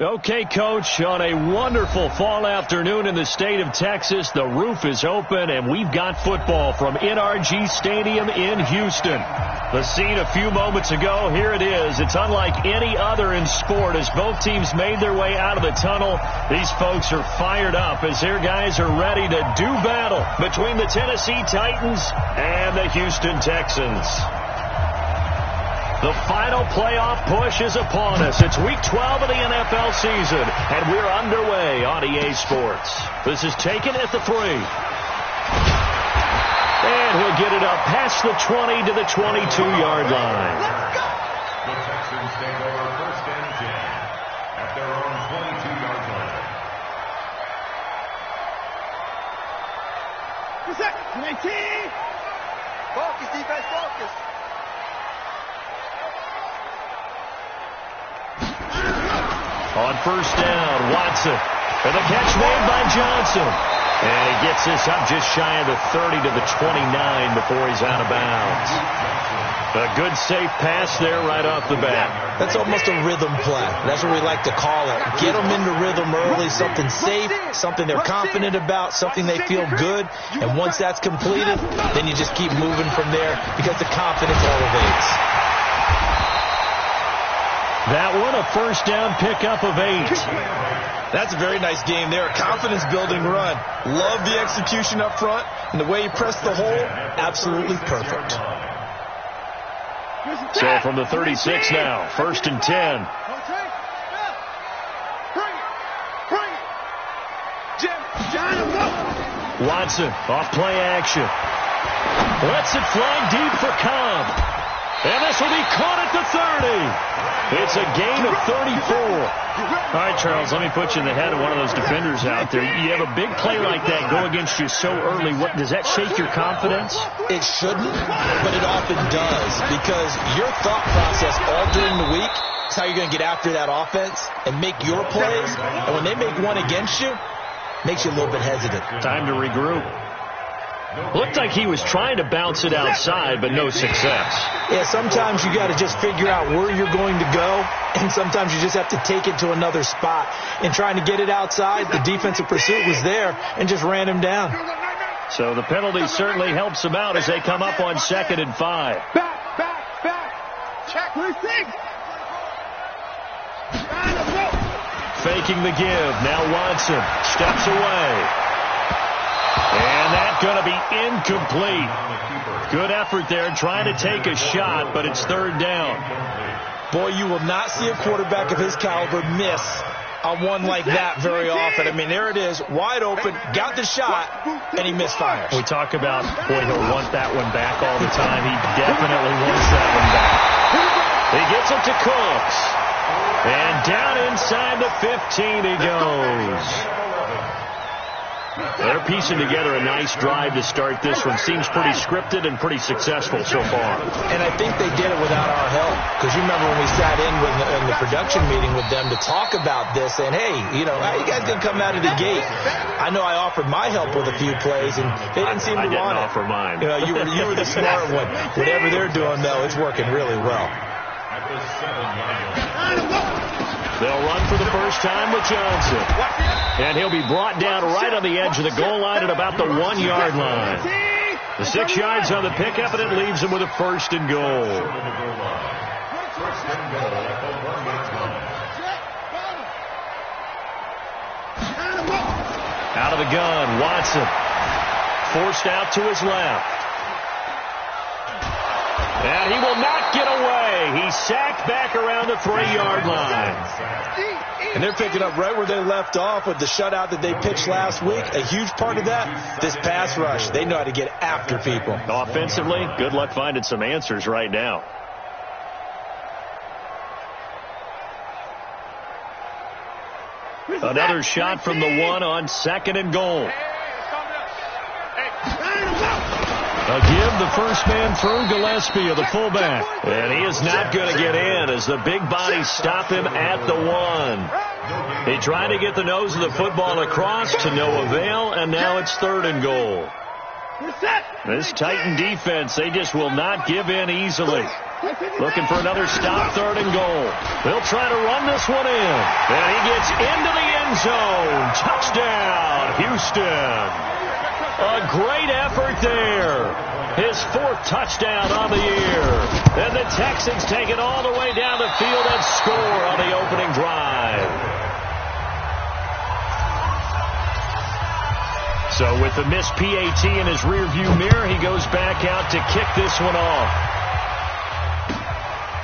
Okay, Coach, on a wonderful fall afternoon in the state of Texas, the roof is open, and we've got football from NRG Stadium in Houston. The scene a few moments ago, here it is. It's unlike any other in sport as both teams made their way out of the tunnel. These folks are fired up as their guys are ready to do battle between the Tennessee Titans and the Houston Texans. The final playoff push is upon us. It's Week 12 of the NFL season, and we're underway on EA Sports. This is taken at the 3. And he'll get it up past the 20 to the 22-yard line. The Texans take over 1st and 10 at their own 22-yard line. Reset. 19. Focus, defense, focus. On 1st down, Watson. And the catch made by Johnson. And he gets this up just shy of the 30 to the 29 before he's out of bounds. A good, safe pass there right off the bat. That's almost a rhythm play. That's what we like to call it. Get them into rhythm early, something safe, something they're confident about, something they feel good. And once that's completed, then you just keep moving from there because the confidence elevates. That one, a 1st down pickup of 8. That's a very nice game there. A confidence-building run. Love the execution up front. And the way he pressed the hole, absolutely perfect. So from the 36 now, 1st and 10. Watson off play action. Lets it fly deep for Cobb. And this will be caught at the 30. It's a gain of 34. All right, Charles, let me put you in the head of one of those defenders out there. You have a big play like that go against you so early. What does that shake your confidence? It shouldn't, but it often does because your thought process all during the week is how you're going to get after that offense and make your plays. And when they make one against you, it makes you a little bit hesitant. Time to regroup. Looked like he was trying to bounce it outside, but no success. Yeah, sometimes you got to just figure out where you're going to go, and sometimes you just have to take it to another spot. In trying to get it outside, the defensive pursuit was there and just ran him down. So the penalty certainly helps him out as they come up on 2nd and 5. Back. Check. 36. Faking the give. Now Watson steps away. And that's going to be incomplete. Good effort there trying to take a shot, but it's 3rd down. Boy, you will not see a quarterback of his caliber miss on one like that very often. I mean, there it is, wide open, got the shot, and he misfires. We talk about, boy, he'll want that one back all the time. He definitely wants that one back. He gets it to Cooks. And down inside the 15 he goes. They're piecing together a nice drive to start this one. Seems pretty scripted and pretty successful so far. And I think they did it without our help. Because you remember when we sat in the production meeting with them to talk about this, and hey, you know, how you guys going to come out of the gate? I know I offered my help with a few plays, and they didn't seem to want it. I didn't offer mine. You know, you were the smart one. Whatever they're doing, though, it's working really well. They'll run for the first time with Johnson. And he'll be brought down right on the edge of the goal line at about the 1-yard line. The 6 yards on the pickup, and it leaves him with a 1st and goal. Out of the gun, Watson. Forced out to his left. And he will not get away. He's sacked back around the 3-yard line. And they're picking up right where they left off with the shutout that they pitched last week. A huge part of that, this pass rush. They know how to get after people. Offensively, good luck finding some answers right now. Another shot from the 1 on 2nd and goal. A give, the first man through, Gillespie of the fullback. And he is not going to get in as the big bodies stop him at the 1. He tried to get the nose of the football across to no avail, and now it's 3rd and goal. This Titan defense, they just will not give in easily. Looking for another stop, 3rd and goal. They'll try to run this one in. And he gets into the end zone. Touchdown, Houston. A great effort there. His 4th touchdown on the year. And the Texans take it all the way down the field and score on the opening drive. So with the missed PAT in his rearview mirror, he goes back out to kick this one off.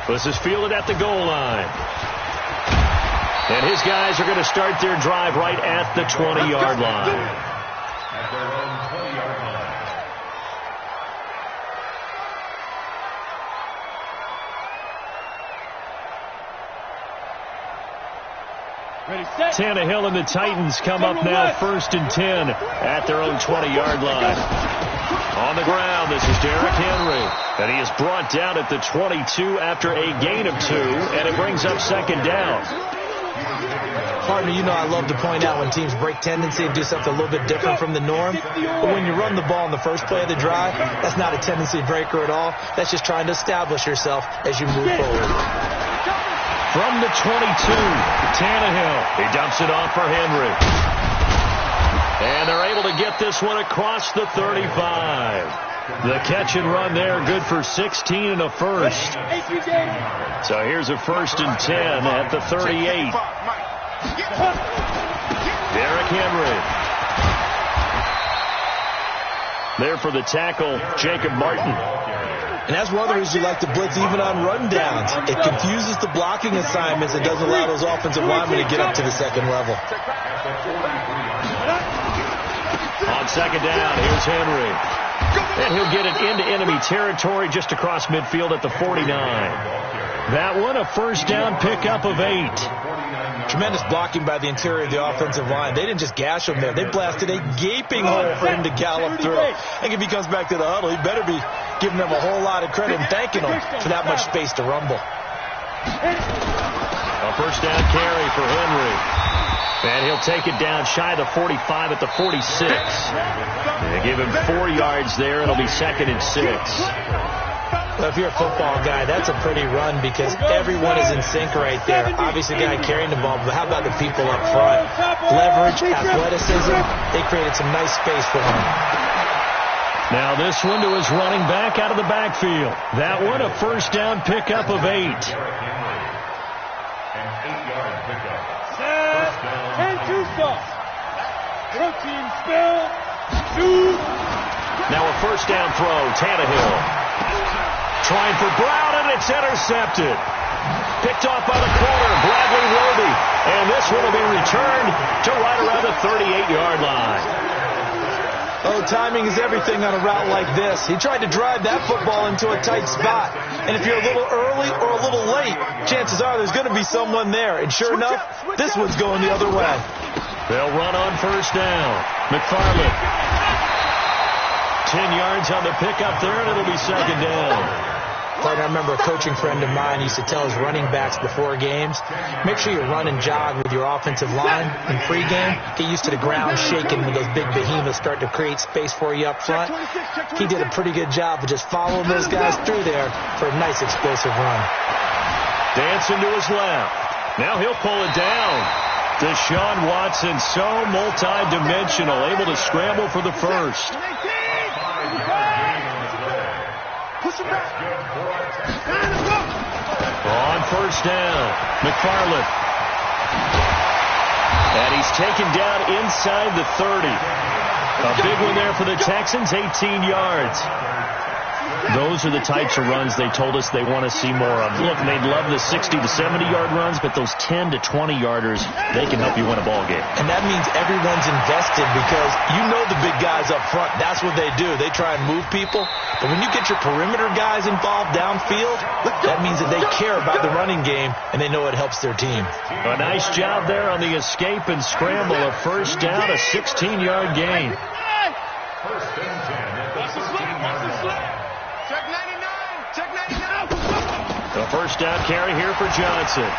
This is fielded at the goal line. And his guys are going to start their drive right at the 20-yard line. At their own 20-yard line. Tannehill and the Titans come up now 1st and 10 at their own 20-yard line. On the ground, this is Derrick Henry. And he is brought down at the 22 after a gain of 2, and it brings up 2nd down. Partner, you know I love to point out when teams break tendency and do something a little bit different from the norm. But when you run the ball in the first play of the drive, that's not a tendency breaker at all. That's just trying to establish yourself as you move forward. From the 22, Tannehill. He dumps it off for Henry. And they're able to get this one across the 35. The catch and run there, good for 16 and a first. So here's a 1st and 10 at the 38. Derrick Henry. There for the tackle, Jacob Martin. And that's one of the reasons you like to blitz even on rundowns. It confuses the blocking assignments and doesn't allow those offensive linemen to get up to the 2nd level. On 2nd down, here's Henry. And he'll get it into enemy territory just across midfield at the 49. That one, a 1st down pickup of 8. Tremendous blocking by the interior of the offensive line. They didn't just gash him there. They blasted a gaping hole for him to gallop through. I think if he comes back to the huddle, he better be giving them a whole lot of credit and thanking them for that much space to rumble. A 1st down carry for Henry. And he'll take it down shy of the 45 at the 46. They give him 4 yards there. It'll be 2nd and 6. Well, if you're a football guy, that's a pretty run because everyone is in sync right there. Obviously, the guy carrying the ball, but how about the people up front? Leverage, athleticism, they created some nice space for him. Now this one to his running back out of the backfield. That one, a 1st down pickup of 8. An 8-yard pickup. And 2 stops. Protein spill. 2. Now a 1st down throw, Tannehill. Trying for Brown, and it's intercepted. Picked off by the corner, Bradley Roby. And this one will be returned to right around the 38-yard line. Oh, timing is everything on a route like this. He tried to drive that football into a tight spot. And if you're a little early or a little late, chances are there's going to be someone there. And sure enough, this one's going the other way. They'll run on 1st down. McFarland. 10 yards on the pickup there, and it'll be 2nd down. I remember a coaching friend of mine used to tell his running backs before games, make sure you run and jog with your offensive line in pregame. Get used to the ground shaking when those big behemoths start to create space for you up front. He did a pretty good job of just following those guys through there for a nice explosive run. Dancing to his left. Now he'll pull it down. Deshaun Watson, so multi-dimensional, able to scramble for the first. On 1st down, McFarland. And he's taken down inside the 30. A big one there for the Texans, 18 yards. Those are the types of runs they told us they want to see more of. Look, they'd love the 60 to 70-yard runs, but those 10 to 20-yarders, they can help you win a ball game. And that means everyone's invested because you know the big guys up front. That's what they do. They try and move people. But when you get your perimeter guys involved downfield, that means that they care about the running game, and they know it helps their team. A nice job there on the escape and scramble. A 1st down, a 16-yard gain. 1st and 10 at the 16-yard line. Check 99. Check 99. The 1st down carry here for Johnson.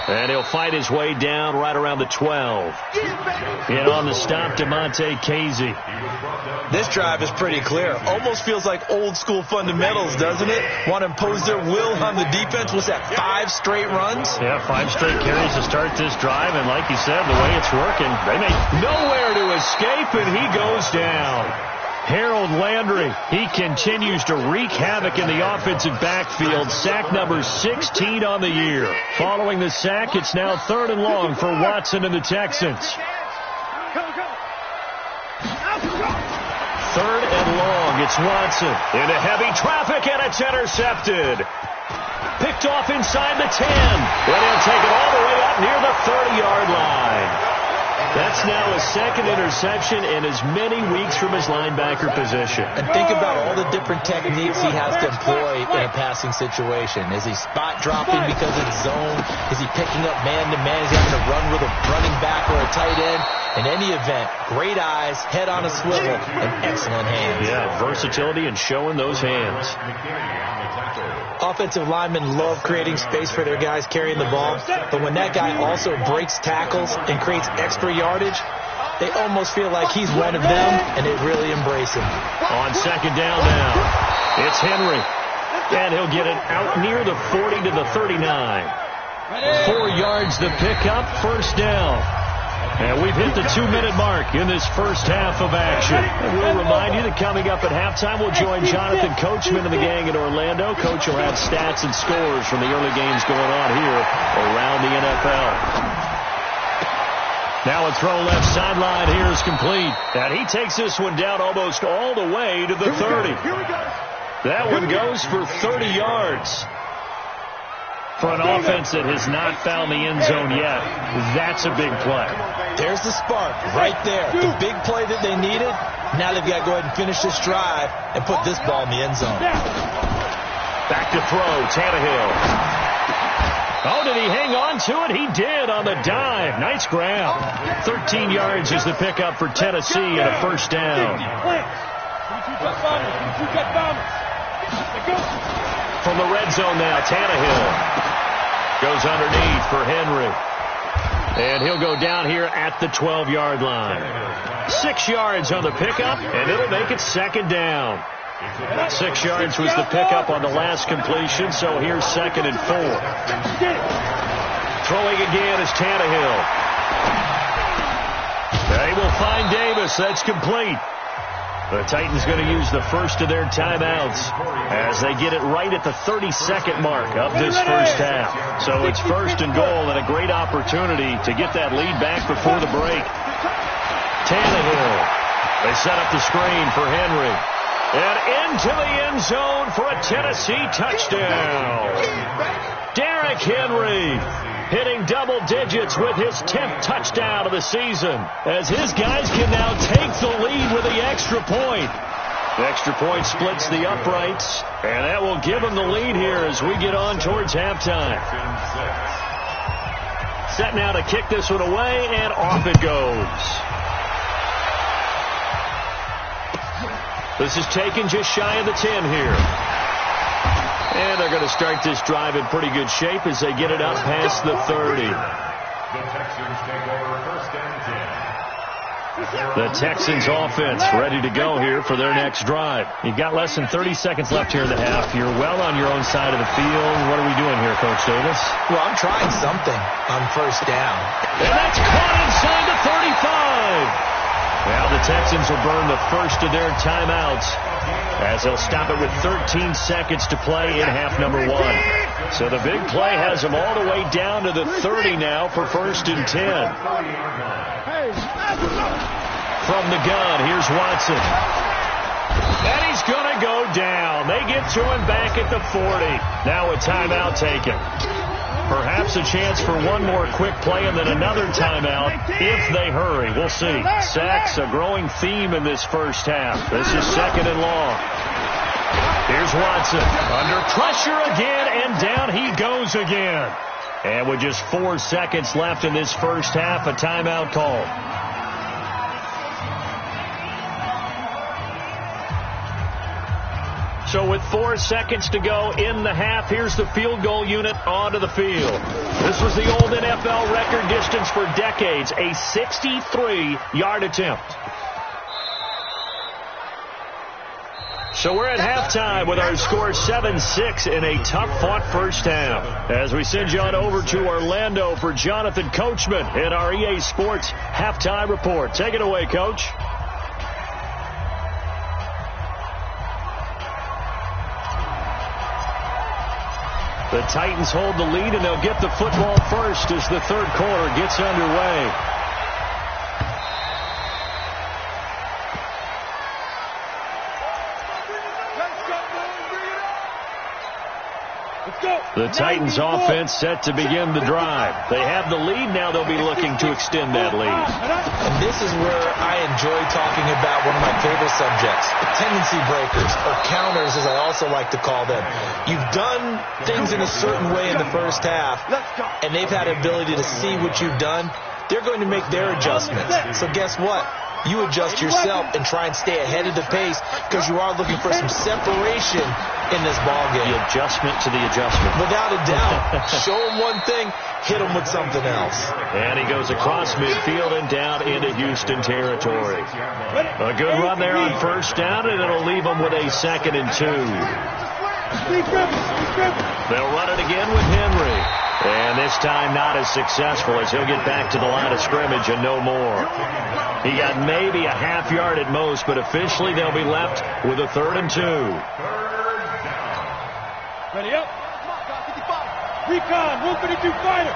And he'll fight his way down right around the 12. And on the stop, DeMonte Casey. This drive is pretty clear. Almost feels like old school fundamentals, doesn't it? Want to impose their will on the defense. What's that, 5 straight runs? Yeah, 5 straight carries to start this drive. And like you said, the way it's working, they make nowhere to escape, and he goes down. Harold Landry, he continues to wreak havoc in the offensive backfield. Sack number 16 on the year. Following the sack, it's now 3rd and long for Watson and the Texans. 3rd and long, it's Watson. Into heavy traffic, and it's intercepted. Picked off inside the 10. And he'll take it all the way up near the 30-yard line. That's now his 2nd interception in as many weeks from his linebacker position. And think about all the different techniques he has to employ in a passing situation. Is he spot dropping because it's zone? Is he picking up man-to-man? Is he having to run with a running back or a tight end? In any event, great eyes, head on a swivel, and excellent hands. Yeah, versatility and showing those hands. Offensive linemen love creating space for their guys carrying the ball, but when that guy also breaks tackles and creates extra yardage, they almost feel like he's one of them, and they really embrace him. On 2nd down now, it's Henry, and he'll get it out near the 40 to the 39. 4 yards the pickup, 1st down. And we've hit the 2-minute mark in this first half of action. And we'll remind you that coming up at halftime, we'll join Jonathan Coachman and the gang in Orlando. Coach will have stats and scores from the early games going on here around the NFL. Now a throw left sideline here is complete. And he takes this one down almost all the way to the 30. That one goes for 30 yards. For an offense that has not found the end zone yet, that's a big play. There's the spark right there. The big play that they needed. Now they've got to go ahead and finish this drive and put this ball in the end zone. Back to throw, Tannehill. Oh, did he hang on to it? He did on the dive. Nice grab. 13 yards is the pickup for Tennessee and a 1st down. From the red zone now, Tannehill goes underneath for Henry. And he'll go down here at the 12-yard line. 6 yards on the pickup, and it'll make it 2nd down. 6 yards was the pickup on the last completion, so here's 2nd and 4. Throwing again is Tannehill. They will find Davis. That's complete. The Titans going to use the first of their timeouts as they get it right at the 32nd mark of this first half. So it's 1st and goal and a great opportunity to get that lead back before the break. Tannehill. They set up the screen for Henry. And into the end zone for a Tennessee touchdown. Derrick Henry hitting double digits with his 10th touchdown of the season, as his guys can now take the lead with the extra point. The extra point splits the uprights, and that will give them the lead here as we get on towards halftime. Set now to kick this one away, and off it goes. This is taken just shy of the 10 here. And they're going to start this drive in pretty good shape as they get it up past the 30. The Texans take over 1st and 10. The Texans offense ready to go here for their next drive. You've got less than 30 seconds left here in the half. You're well on your own side of the field. What are we doing here, Coach Davis? Well, I'm trying something on 1st down. And that's caught inside the 35. Now the Texans will burn the first of their timeouts as they'll stop it with 13 seconds to play in half number 1. So the big play has them all the way down to the 30 now for 1st and 10. From the gun, here's Watson. And he's going to go down. They get to him back at the 40. Now a timeout taken. Perhaps a chance for one more quick play and then another timeout if they hurry. We'll see. Sacks, a growing theme in this first half. This is 2nd and long. Here's Watson. Under pressure again, and down he goes again. And with just 4 seconds left in this first half, a timeout called. So with 4 seconds to go in the half, here's the field goal unit onto the field. This was the old NFL record distance for decades, a 63-yard attempt. So we're at halftime with our score 7-6 in a tough-fought first half. As we send you on over to Orlando for Jonathan Coachman in our EA Sports Halftime Report. Take it away, Coach. The Titans hold the lead, and they'll get the football first as the third quarter gets underway. The Titans offense set to begin the drive. They have the lead now. They'll be looking to extend that lead. And this is where I enjoy talking about one of my favorite subjects, tendency breakers, or counters as I also like to call them. You've done things in a certain way in the first half, and they've had the ability to see what you've done. They're going to make their adjustments. So guess what? You adjust yourself and try and stay ahead of the pace because you are looking for some separation in this ballgame. The adjustment to the adjustment. Without a doubt. Show them one thing, hit them with something else. And he goes across midfield and down into Houston territory. A good run there on first down, and it'll leave them with a 2nd and 2. They'll run it again with Henry. And this time not as successful as he'll get back to the line of scrimmage and no more. He got maybe a half yard at most, but officially they'll be left with a 3rd and 2. Ready up. Recon, 152 fighter.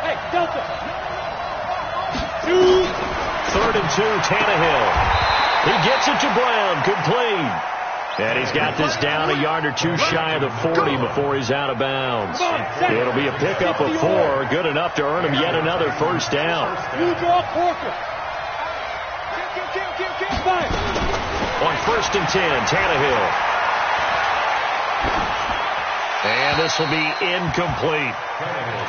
Hey, Delta. 3rd and 2, Tannehill. He gets it to Brown, complete. And he's got this down a yard or 2 shy of the 40 before he's out of bounds. It'll be a pickup of 4, good enough to earn him yet another first down. On 1st and 10, Tannehill. And this will be incomplete.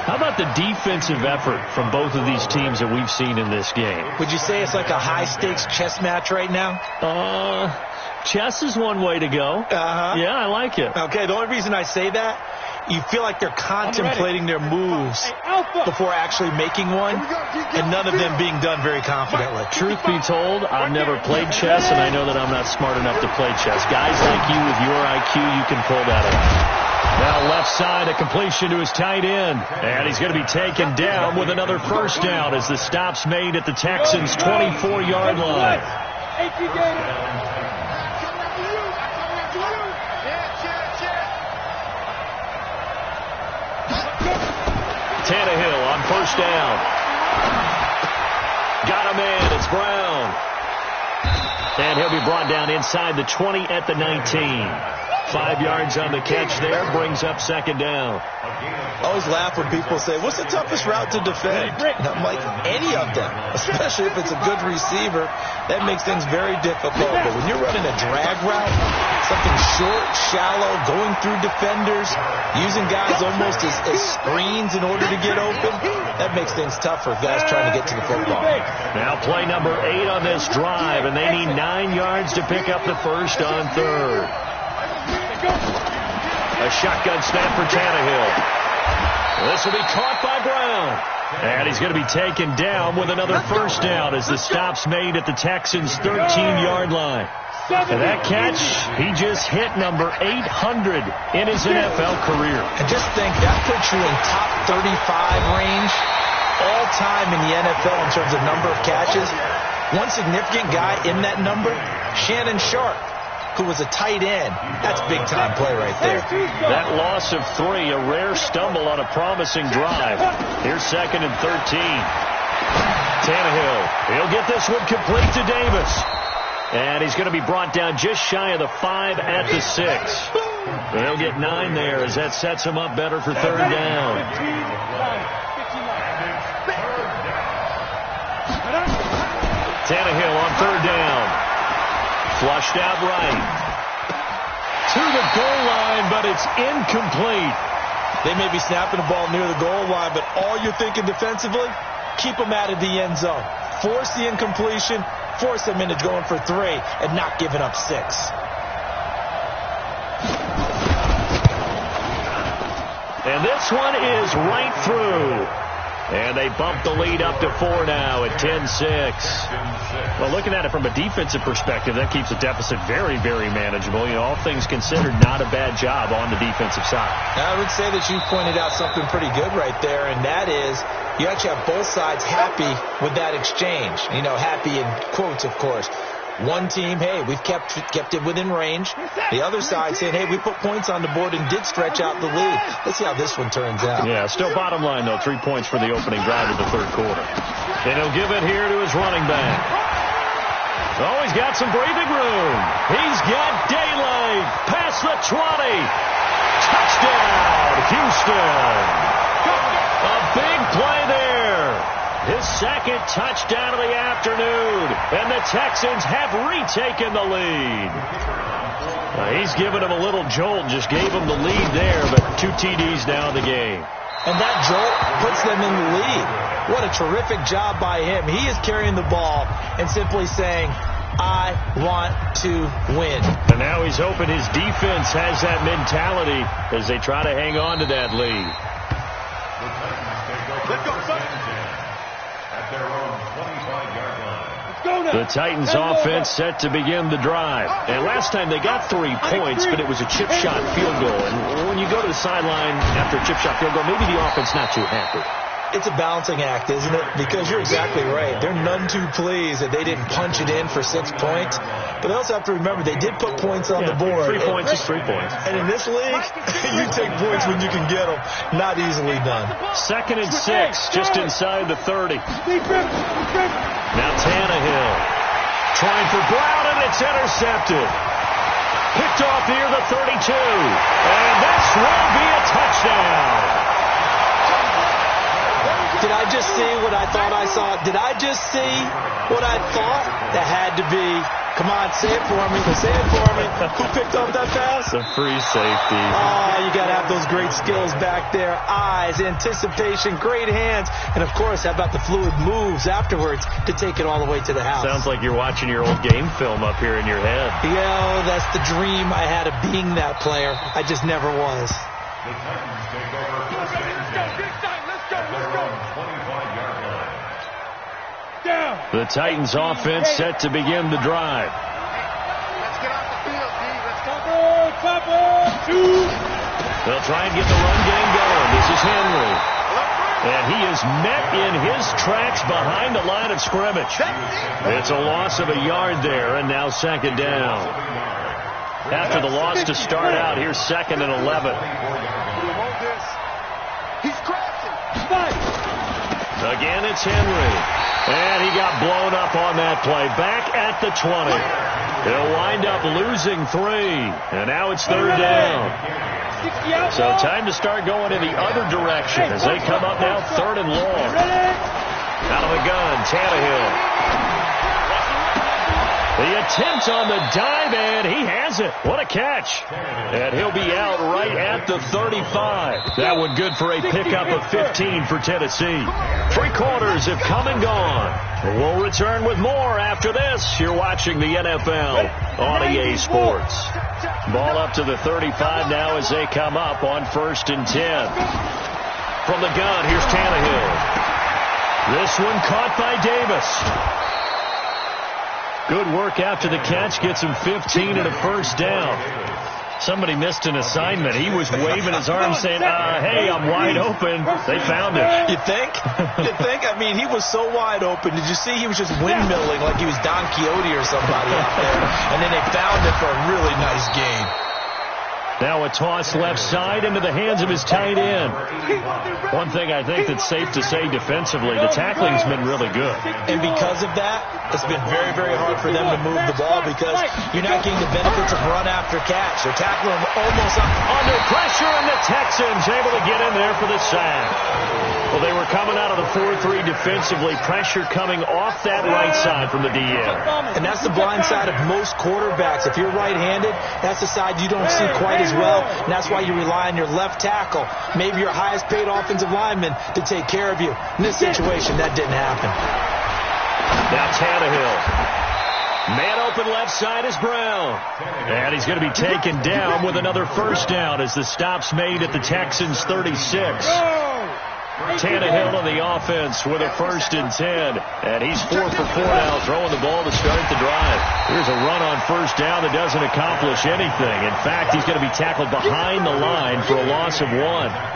How about the defensive effort from both of these teams that we've seen in this game? Would you say it's like a high-stakes chess match right now? Chess is one way to go. Yeah, I like it. Okay, the only reason I say that, you feel like they're contemplating their moves before actually making one, and none of them being done very confidently. Truth be told, I've never played chess, and I know that I'm not smart enough to play chess. Guys like you with your IQ, you can pull that off. Now left side, a completion to his tight end. And he's going to be taken down with another first down as the stop's made at the Texans' 24-yard line. Tannehill on first down. Got a man. It's Brown. And he'll be brought down inside the 20 at the 19. 5 yards on the catch there, brings up 2nd down. I always laugh when people say, what's the toughest route to defend? And I'm like, any of them, especially if it's a good receiver. That makes things very difficult. But when you're running a drag route, something short, shallow, going through defenders, using guys almost as screens in order to get open, that makes things tough for guys trying to get to the football. Now play number 8 on this drive, and they need 9 yards to pick up the first on 3rd. A shotgun snap for Tannehill. This will be caught by Brown. And he's going to be taken down with another first down as the stop's made at the Texans' 13-yard line. And that catch, he just hit number 800 in his NFL career. And just think, that puts you in top 35 range all-time in the NFL in terms of number of catches. One significant guy in that number, Shannon Sharp, who was a tight end. That's big-time play right there. That loss of 3, a rare stumble on a promising drive. Here's 2nd and 13. Tannehill, he'll get this one complete to Davis. And he's going to be brought down just shy of the 5 at the 6. They'll get 9 there as that sets him up better for 3rd down. Tannehill on 3rd down. Flushed out right. To the goal line, but it's incomplete. They may be snapping the ball near the goal line, but all you're thinking defensively, keep them out of the end zone. Force the incompletion, force them into going for 3, and not giving up 6. And this one is right through. And they bump the lead up to 4 now at 10-6. Well, looking at it from a defensive perspective, that keeps the deficit very, very manageable. You know, all things considered, not a bad job on the defensive side. I would say that you pointed out something pretty good right there, and that is you actually have both sides happy with that exchange. You know, happy in quotes, of course. One team, hey, we've kept it within range. The other side saying, hey, we put points on the board and did stretch out the lead. Let's see how this one turns out. Yeah, still bottom line, though, 3 points for the opening drive of the third quarter. And he'll give it here to his running back. Oh, he's got some breathing room. He's got daylight. Past the 20. Touchdown, Houston. A big play there. His second touchdown of the afternoon, and the Texans have retaken the lead. He's given him a little jolt, just gave him the lead there, but 2 TDs now in the game. And that jolt puts them in the lead. What a terrific job by him. He is carrying the ball and simply saying, I want to win. And now he's hoping his defense has that mentality as they try to hang on to that lead. Let's go, son. At their own 25-yard line. The Titans offense set to begin the drive. And last time they got 3 points, but it was a chip shot field goal. And when you go to the sideline after a chip shot field goal, maybe the offense not too happy. It's a balancing act, isn't it? Because you're exactly right. They're none too pleased that they didn't punch it in for 6 points. But they also have to remember they did put points on the board. 3 points is 3 points. And in this league, you take points when you can get them. Not easily done. 2nd and 6, just inside the 30. Now Tannehill trying for Brown, and it's intercepted. Picked off near the 32. And this will be a touchdown. Did I just see what I thought I saw? Did I just see what I thought? That had to be. Come on, say it for me. Say it for me. Who picked up that pass? The free safety. Oh, you got to have those great skills back there. Eyes, anticipation, great hands. And, of course, how about the fluid moves afterwards to take it all the way to the house? Sounds like you're watching your old game film up here in your head. Yeah, that's the dream I had of being that player. I just never was. The Titans take over first and 10. At their own 25-yard line. The Titans offense set to begin the drive. Let's get off the field, D. Let's go. They'll try and get the run game going. This is Henry. And he is met in his tracks behind the line of scrimmage. It's a loss of a yard there, and now 2nd down. After the loss to start out, here's 2nd and 11. He's crashing. Again, it's Henry. And he got blown up on that play. Back at the 20. They'll wind up losing 3. And now it's 3rd down. So time to start going in the other direction as they come up now 3rd and long. Out of the gun, Tannehill. The attempt on the dive, and he has it. What a catch. And he'll be out right at the 35. That one good for a pickup of 15 for Tennessee. 3 quarters have come and gone. We'll return with more after this. You're watching the NFL on EA Sports. Ball up to the 35 now as they come up on 1st and 10. From the gun, here's Tannehill. This one caught by Davis. Good work after the catch. Gets him 15 and a 1st down. Somebody missed an assignment. He was waving his arms saying, hey, I'm wide open. They found him. You think? You think? I mean, he was so wide open. Did you see he was just windmilling like he was Don Quixote or somebody out there? And then they found him for a really nice game. Now a toss left side into the hands of his tight end. One thing I think that's safe to say defensively, the tackling's been really good. And because of that, it's been very, very hard for them to move the ball because you're not getting the benefits of run after catch. They're tackling them almost under pressure, and the Texans able to get in there for the sack. Well, they were coming out of the 4-3 defensively. Pressure coming off that right side from the DN. And that's the blind side of most quarterbacks. If you're right-handed, that's the side you don't see quite as well. And that's why you rely on your left tackle, maybe your highest-paid offensive lineman, to take care of you. In this situation, that didn't happen. Now Tannehill. Man open left side is Brown. And he's going to be taken down with another first down as the stop's made at the Texans 36. Tannehill on the offense with a 1st and 10. And he's 4 for 4 now, throwing the ball to start the drive. Here's a run on first down that doesn't accomplish anything. In fact, he's going to be tackled behind the line for a loss of 1.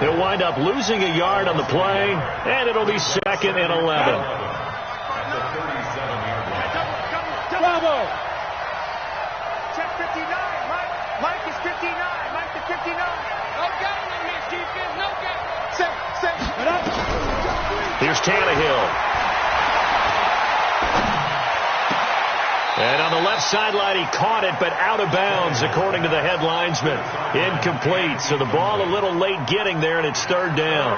He'll wind up losing a yard on the play, and it'll be 2nd and 11. Bravo! Check 59. Mike is 59. Mike is 59. No game in here, defense. No game. Set. Here's Tannehill. And on the left sideline, he caught it, but out of bounds, according to the head linesman. Incomplete. So the ball a little late getting there, and it's 3rd down.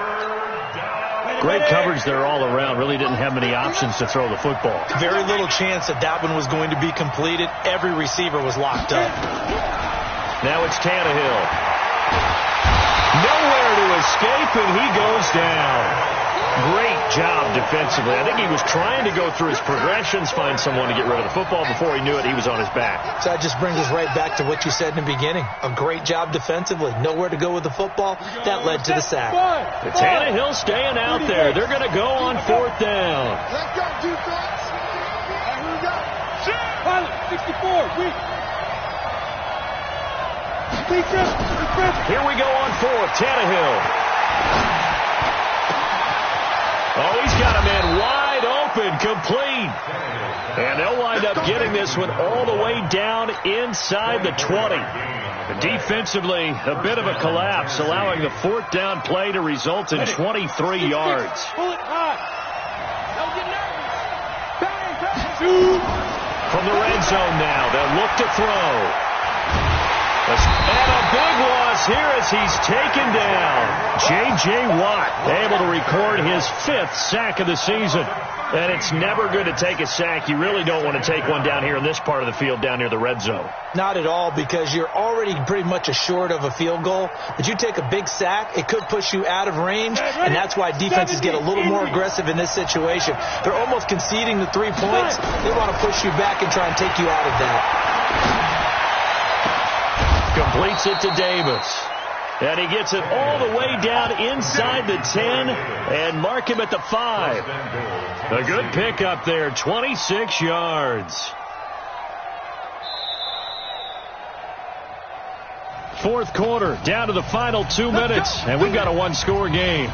Great coverage there all around. Really didn't have many options to throw the football. Very little chance that one was going to be completed. Every receiver was locked up. Now it's Tannehill. Nowhere to escape, and he goes down. Great job defensively. I think he was trying to go through his progressions, find someone to get rid of the football. Before he knew it, he was on his back. So that just brings us right back to what you said in the beginning. A great job defensively. Nowhere to go with the football. That led to the sack. Tannehill staying out there. They're going to go on 4th down. Let's go, defense. Here we go. Pilot, 64, weak. Here we go on 4th. Tannehill. Oh, he's got a man wide open, complete. And they'll wind up getting this one all the way down inside the 20. Defensively, a bit of a collapse, allowing the 4th down play to result in 23 yards. From the red zone now, they'll look to throw. And a big loss here as he's taken down. J.J. Watt able to record his 5th sack of the season. And it's never good to take a sack. You really don't want to take one down here in this part of the field down near the red zone. Not at all, because you're already pretty much assured of a field goal. But you take a big sack, it could push you out of range, and that's why defenses get a little more aggressive in this situation. They're almost conceding the 3 points. They want to push you back and try and take you out of that. Completes it to Davis. And he gets it all the way down inside the 10 and mark him at the 5. A good pickup there, 26 yards. 4th quarter, down to the final 2 minutes, and we've got a 1-score game.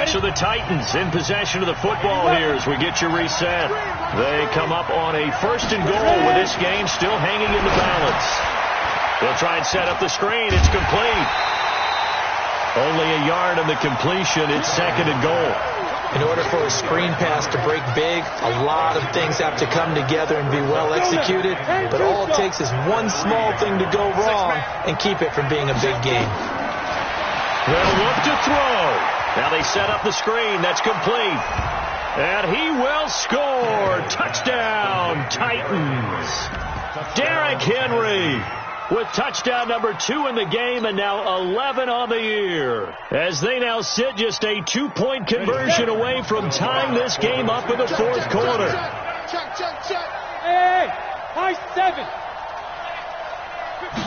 So the Titans in possession of the football here as we get you reset. They come up on a 1st and goal with this game still hanging in the balance. They'll try and set up the screen. It's complete. Only a yard on the completion. It's 2nd and goal. In order for a screen pass to break big, a lot of things have to come together and be well executed. But all it takes is one small thing to go wrong and keep it from being a big game. They'll look to throw. Now they set up the screen. That's complete. And he will score. Touchdown, Titans. Derrick Henry with touchdown number 2 in the game and now 11 on the year. As they now sit just a 2-point conversion away from tying this game up in the 4th quarter. Check. Hey, high 7.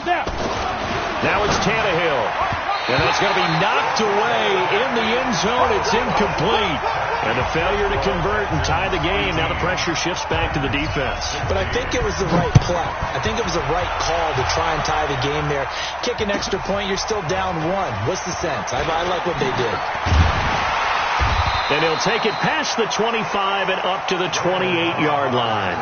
Now it's Tannehill. And that's going to be knocked away in the end zone. It's incomplete. And a failure to convert and tie the game. Now the pressure shifts back to the defense. But I think it was the right play. I think it was the right call to try and tie the game there. Kick an extra point, you're still down 1. What's the sense? I like what they did. And he'll take it past the 25 and up to the 28-yard line.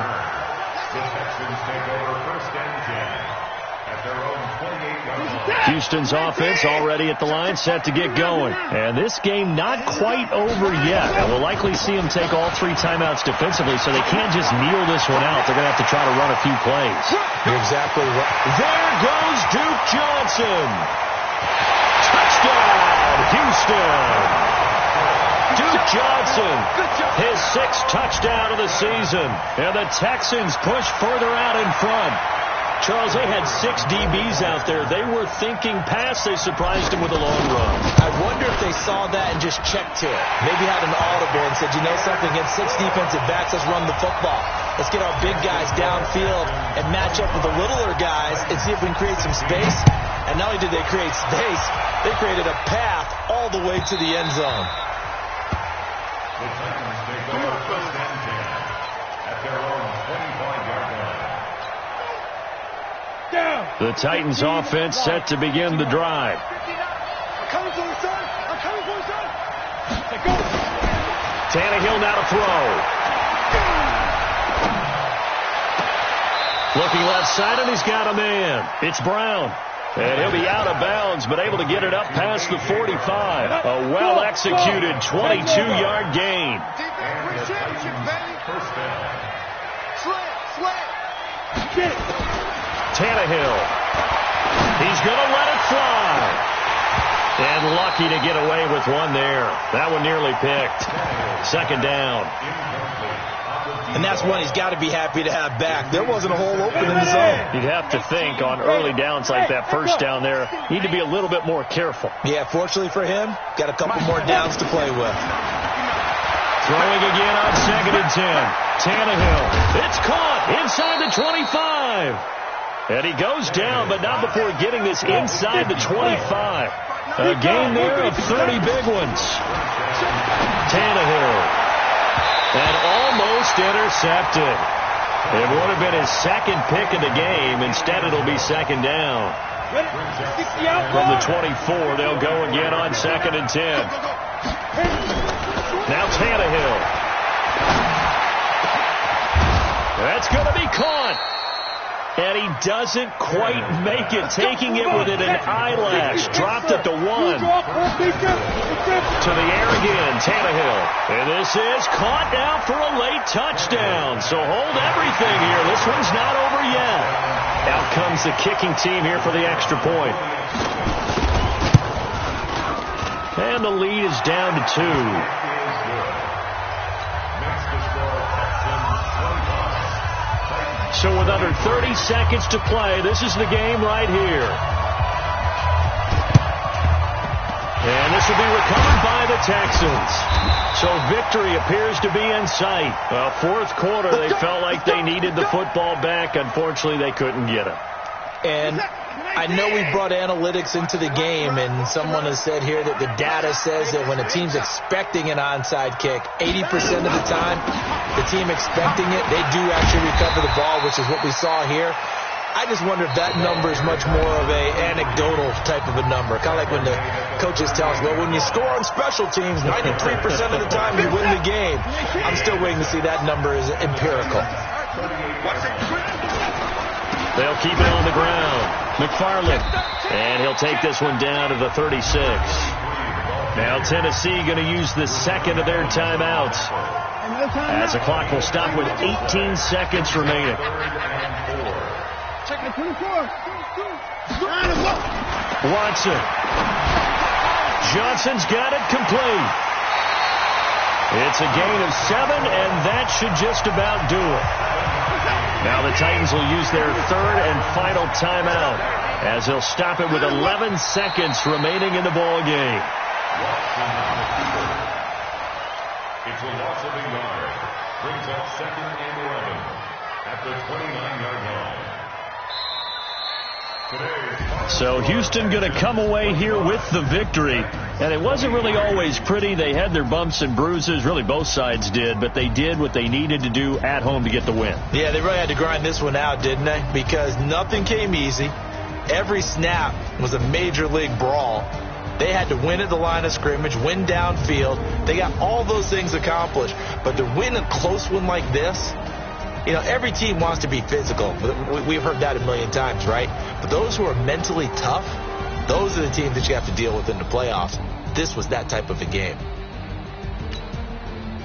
The Texans take over 1st and 10 at their own 28-yard line. Houston's offense already at the line, set to get going. And this game not quite over yet. And we'll likely see them take all 3 timeouts defensively, so they can't just kneel this one out. They're going to have to try to run a few plays. You're exactly right. There goes Duke Johnson. Touchdown, Houston. Duke Johnson, his 6th touchdown of the season. And the Texans push further out in front. Charles, they had 6 DBs out there. They were thinking pass. They surprised him with a long run. I wonder if they saw that and just checked to it. Maybe had an audible and said, you know something, against 6 defensive backs, let's run the football. Let's get our big guys downfield and match up with the littler guys and see if we can create some space. And not only did they create space, they created a path all the way to the end zone. The Titans take over first and 10 at their own 25-yard line. The Titans offense set to begin the drive. Tannehill now to throw. Looking left side, and he's got a man. It's Brown. And he'll be out of bounds, but able to get it up past the 45. A well-executed 22-yard gain. First down. Tannehill. He's going to let it fly. And lucky to get away with one there. That one nearly picked. Second down. And that's one he's got to be happy to have back. There wasn't a hole open in the zone. You'd have to think on early downs like that first down there, need to be a little bit more careful. Yeah, fortunately for him, got a couple more downs to play with. Throwing again on second and 10. Tannehill. It's caught inside the 25. And he goes down, but not before getting this inside the 25. A gain there of 30 big ones. Tannehill. And almost intercepted. It would have been his second pick of the game. Instead, it'll be second down. From the 24, they'll go again on second and 10. Now Tannehill. That's going to be caught. And he doesn't quite make it, taking it within an eyelash. Dropped at the 1. To the air again, Tannehill. And this is caught now for a late touchdown. So hold everything here. This one's not over yet. Out comes the kicking team here for the extra point. And the lead is down to 2. So with under 30 seconds to play, this is the game right here. And this will be recovered by the Texans. So victory appears to be in sight. Fourth quarter, they felt like they needed the football back. Unfortunately, they couldn't get it. And I know we brought analytics into the game, and someone has said here that the data says that when a team's expecting an onside kick, 80% of the time, the team expecting it, they do actually recover the ball, which is what we saw here. I just wonder if that number is much more of a anecdotal type of a number. Kind of like when the coaches tell us, well, when you score on special teams, 93% of the time you win the game. I'm still waiting to see that number is empirical. They'll keep it on the ground. McFarland. And he'll take this one down to the 36. Now Tennessee going to use the second of their timeouts, as the clock will stop with 18 seconds remaining. Watson. Johnson's got it complete. It's a gain of 7, and that should just about do it. Now the Titans will use their third and final timeout, as they'll stop it with 11 seconds remaining in the ball game. It's a loss of a yard. Brings up second and 11 at the 29-yard line. So Houston going to come away here with the victory. And it wasn't really always pretty. They had their bumps and bruises. Really, both sides did. But they did what they needed to do at home to get the win. Yeah, they really had to grind this one out, didn't they? Because nothing came easy. Every snap was a major league brawl. They had to win at the line of scrimmage, win downfield. They got all those things accomplished. But to win a close one like this, you know, every team wants to be physical. We've heard that a million times, right? But those who are mentally tough, those are the teams that you have to deal with in the playoffs. This was that type of a game.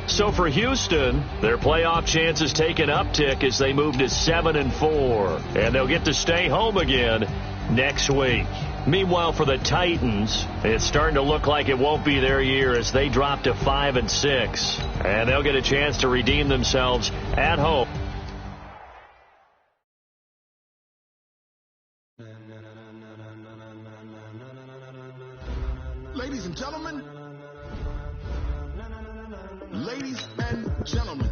So for Houston, their playoff chances take an uptick as they move to 7-4. And they'll get to stay home again next week. Meanwhile, for the Titans, it's starting to look like it won't be their year as they drop to 5-6. And they'll get a chance to redeem themselves at home. Ladies and gentlemen,